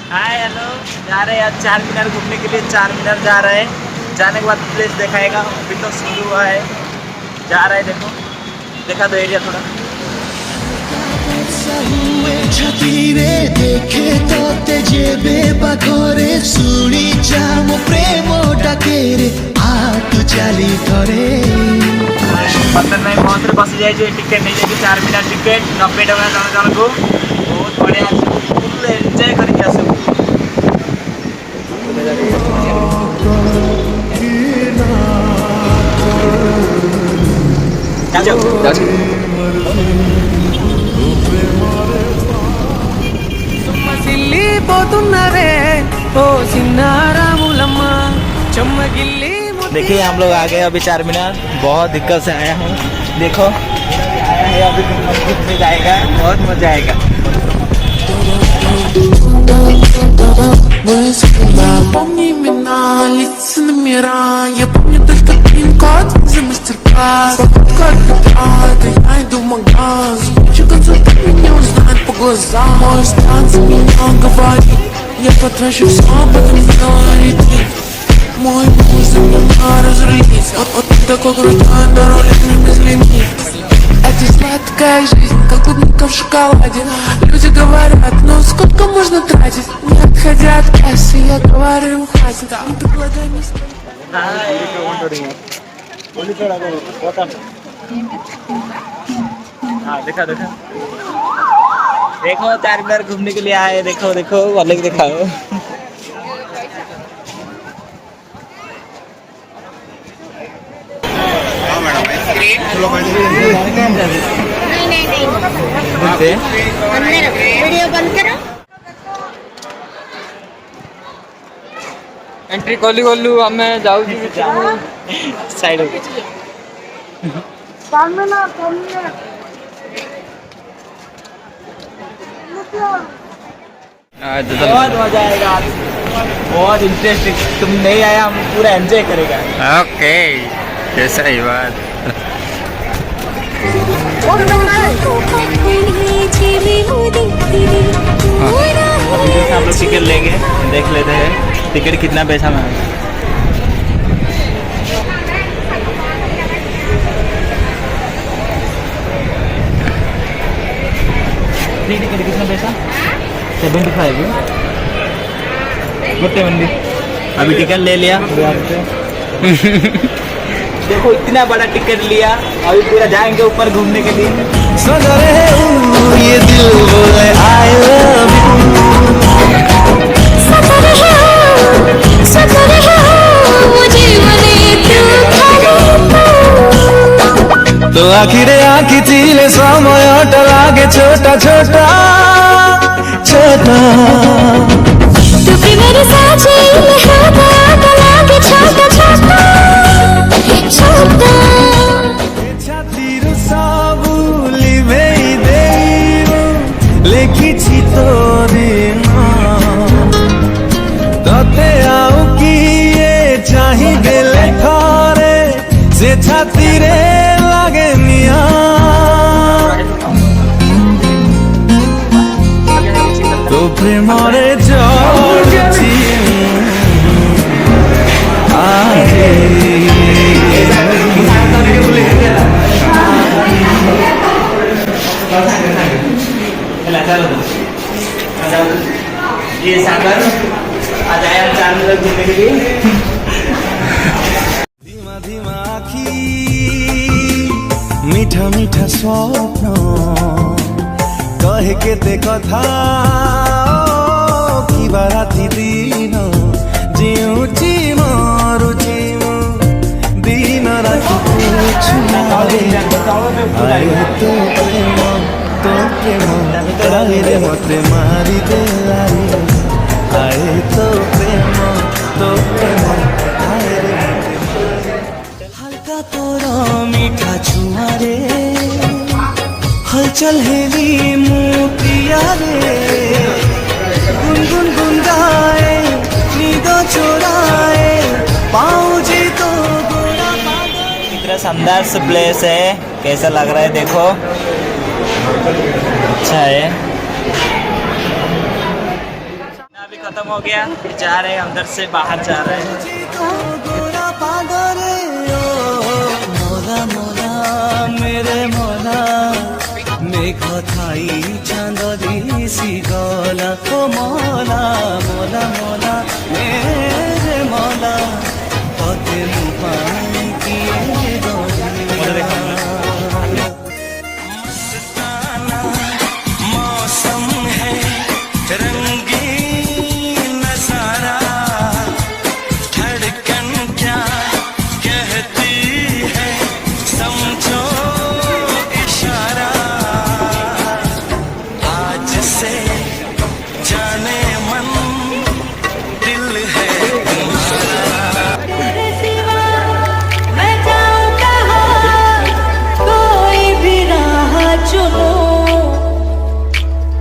Hi hello, जा रहे हैं आज चार मीनार घूमने के लिए। चार मीनार जा रहे हैं, जाने के बाद प्लेस दिखाएगा। अभी तो शुरू हुआ है, जा रहे हैं। देखो, देखा दो एरिया थोड़ा। छातीरे देखे तोते जेबे पाखरे सुनी जाम प्रेम डाकेरे आ तू चली थरे बर्तन में बहुत बस जाए टिकेट नहीं जाए। चार मीनार टिकेट 90 टका जन जन को। बहुत बढ़िया फुल एंजॉय करके आसो। देखिए हम लोग आ गए अभी चार मीनार। बहुत दिक्कत से आया हूँ। देखो आया है, अभी मस्जिद में जाएगा, बहुत मजा आएगा। Я помню только пин-код за мастер-класс. Как-то я иду в магаз. Чего-то меня узнать по глазам. Мой стан за меня говорит. Я потрачу все, об этом говорит. Мой муж за меня разрулить. Вот такой крутой, на руле без лимит. Это сладкая жизнь, как клубника в шоколаде. Люди говорят, ну сколько можно тратить? Не отходя от кассы, я говорю, хватит. Там предлагай мне стать. देखा देखा देखो, चार मीनार घूमने के लिए आए। देखो देखो, अलग दिखाओ। वीडियो बंद करो। एंट्री खोली खोलू हमें जाऊ साइड हो बहुत मजा आएगा आज, बहुत इंटरेस्टिंग। तुम नहीं आया, हम पूरा एंजॉय करेगा। ओके, कैसा ही बात। अभी हम लोग टिकट लेंगे, देख लेते हैं टिकट कितना पैसा में है। टिकट कितना पैसा? 75 गुट्टे मंडी। अभी टिकट ले लिया। देखो इतना बड़ा टिकट लिया, अभी पूरा जाएंगे ऊपर घूमने के लिए। ये दिल बोले आई लव तो आखिरे आखि थिले समयटा लागे छोटा छोटा छोटा तू मेरे साथी लागे छोटा छोटा छोटा छातीर सबु लिभेई देऊ लेखिछि तोरे तते आउ किए चाहिबे लेखरे से छातीरे लागे निया तो प्रेमरे जोड़छि आगे ये सागर आ जाए हम चार मीनार घूमने के लिए। धीमा धीमा आखी मीठा मीठा स्वप्न कहे केते कथा कि राति दिन जिउची मरुची दिन राति तो प्रेम रे मते मारी दे आए तो प्रेम आए रे हल्का तोरा मीठा छुआरे हलचल हेली मुपिया रे गुनगुन गुन गाए नींद चोराए पाँव जी तो गोरा कितना शानदार सा प्लेस है, कैसा लग रहा है देखो। अच्छा है। खत्म हो गया, जा रहे हैं अंदर से बाहर जा रहे हैं। गोरा पागरे ओ मोला मोला मेरे मोला मेघ थाई चांदरी सी गला ओ मोला मोला मोला मेरे मोला तोते मुपाई किए मस्ताना मौसम है रंगीन नजारा धड़कन क्या कहती है समझो इशारा आज से जाने मन दिल है तेरे सिवा मैं जाऊं कहाँ, कोई भी राह चुनूं,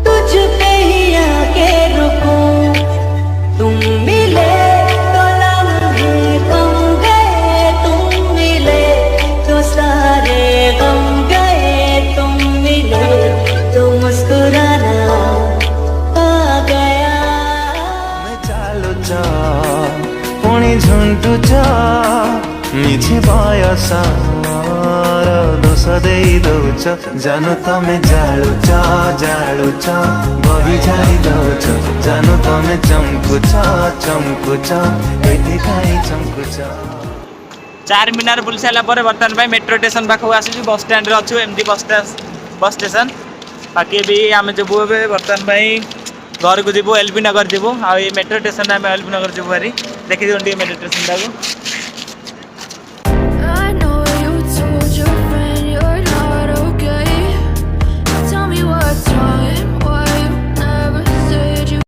तुझ पे ही आके रुकूं। तुम मिले तो लम्हे कम गए, तुम मिले तो सारे गम गए, तुम मिले तो मुस्कुराना आ गया। चालुच पुणी झुंटुच मिछि बयसर दोष देई दौच जानु तमे जालुच जालुच बही झाड़ी दौच जानु तमे चमकुच चमकुच एथि काई चमकुच। 4 मीनार बुली सारा पर बर्तमान भाई मेट्रो स्टेशन पाखक आसी बस स्टैंड रे अच्छु एमडी बस स्टेशन बाकी भी आम जबू बर्तमान भाई घर को जीवु एलबी नगर जीवु आ मेट्रो स्टेशन आम एलबी नगर जीवु भारी देखी दिखाई मेट्रो स्टेशन टाक